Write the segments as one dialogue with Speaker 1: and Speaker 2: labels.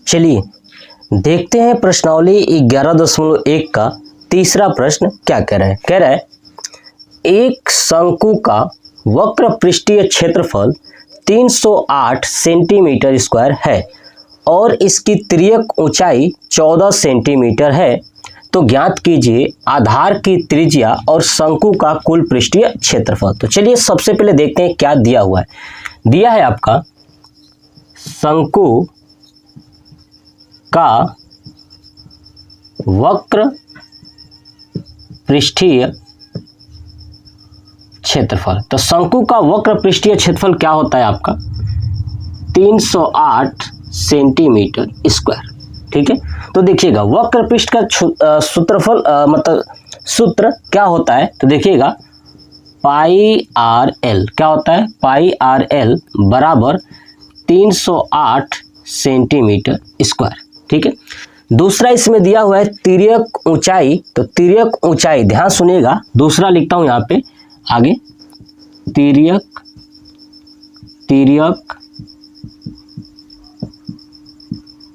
Speaker 1: चलिए देखते हैं प्रश्नावली 11.1 का तीसरा प्रश्न क्या कह रहा है। कह रहा है एक शंकु का वक्र पृष्ठीय क्षेत्रफल 308 सेंटीमीटर स्क्वायर है और इसकी तिर्यक ऊंचाई 14 सेंटीमीटर है, तो ज्ञात कीजिए आधार की त्रिज्या और शंकु का कुल पृष्ठीय क्षेत्रफल। तो चलिए सबसे पहले देखते हैं क्या दिया हुआ है। दिया है आपका शंकु का वक्र पृष्ठीय क्षेत्रफल। तो शंकु का वक्र पृष्ठीय क्षेत्रफल क्या होता है आपका 308 सेंटीमीटर स्क्वायर। ठीक है, तो देखिएगा वक्र पृष्ठ का सूत्रफल मतलब सूत्र क्या होता है, तो देखिएगा पाई आर एल क्या होता है, पाई आर एल बराबर 308 सेंटीमीटर स्क्वायर। ठीक है, दूसरा इसमें दिया हुआ है तिर्यक ऊंचाई। तो तिर्यक ऊंचाई ध्यान सुनिएगा, दूसरा लिखता हूं यहाँ पे आगे तिर्यक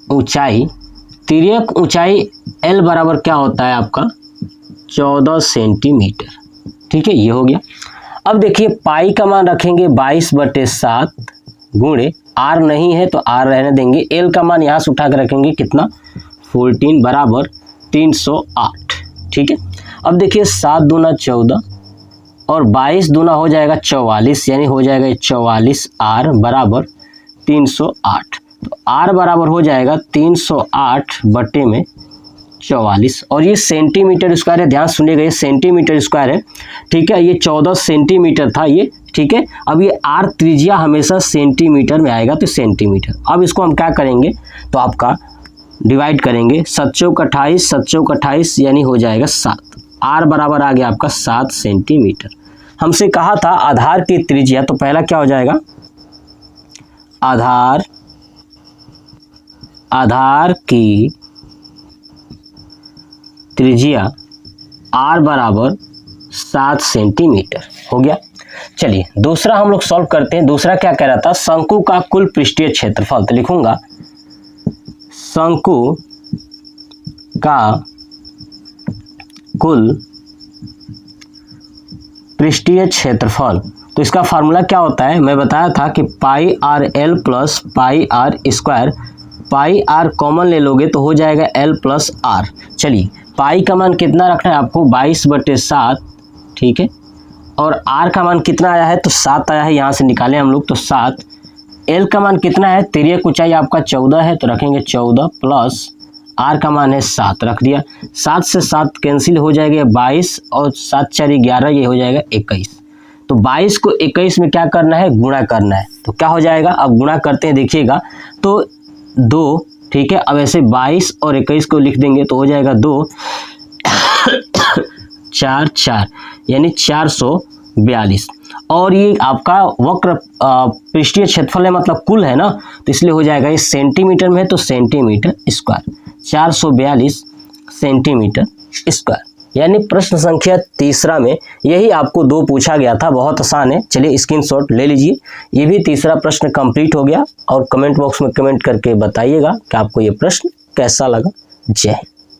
Speaker 1: ऊंचाई। तिर्यक ऊंचाई L बराबर क्या होता है आपका 14 सेंटीमीटर। ठीक है, ये हो गया। अब देखिए पाई का मान रखेंगे 22/7 गुणे R नहीं है तो R रहने देंगे। L का मान यहाँ से उठा कर रखेंगे कितना 14 बराबर 308। ठीक है, अब देखिए 7 दूना 14 और 22 दूना हो जाएगा 44, यानी हो जाएगा 44 R बराबर 308। तो R बराबर हो जाएगा 308/44 और ये सेंटीमीटर स्क्वायर है। ध्यान सुनिएगा, ये सेंटीमीटर स्क्वायर है। ठीक है, ये 14 सेंटीमीटर था ये। ठीक है, अब ये R त्रिज्या हमेशा सेंटीमीटर में आएगा तो सेंटीमीटर। अब इसको हम क्या करेंगे, तो आपका डिवाइड करेंगे 7 चौक 28, 7 चौक 28 यानी हो जाएगा 7। R बराबर आ गया आपका 7 सेंटीमीटर। हमसे कहा था आधार की त्रिज्या, तो पहला क्या हो जाएगा आधार की त्रिज्या R बराबर 7 सेंटीमीटर हो गया। चलिए दूसरा हम लोग सॉल्व करते हैं। दूसरा क्या कह रहा था, शंकु का कुल पृष्ठीय क्षेत्रफल। तो लिखूंगा शंकु का कुल पृष्ठीय क्षेत्रफल। तो इसका फार्मूला क्या होता है, मैं बताया था कि pi R L plus pi R square. Pi R common ले लोगे तो हो जाएगा एल प्लस आर। चलिए पाई का मान कितना रखना है आपको 22/7। ठीक है, और आर का मान कितना आया है, तो 7 आया है, यहाँ से निकालें हम लोग तो 7। एल का मान कितना है, तिर्यक ऊंचाई आपका 14 है तो रखेंगे 14 प्लस आर का मान है 7 रख दिया। 7 से 7 कैंसिल हो जाएगा 22 और 7 4 11, ये हो जाएगा 21। तो 22 को 21 में क्या करना है, गुणा करना है। तो क्या हो जाएगा, अब गुणा करते हैं देखिएगा तो 2। ठीक है, अब ऐसे 22 और 21 को लिख देंगे तो हो जाएगा 2 4 4 यानी 442। और ये आपका वक्र पृष्ठीय क्षेत्रफल है, मतलब कुल है ना, तो इसलिए हो जाएगा ये सेंटीमीटर में है तो सेंटीमीटर स्क्वायर 442 सेंटीमीटर स्क्वायर। यानी प्रश्न संख्या तीसरा में यही आपको 2 पूछा गया था, बहुत आसान है। चलिए स्क्रीनशॉट ले लीजिए। ये भी तीसरा प्रश्न कंप्लीट हो गया और कमेंट बॉक्स में कमेंट करके बताइएगा कि आपको ये प्रश्न कैसा लगा। जय हिंद।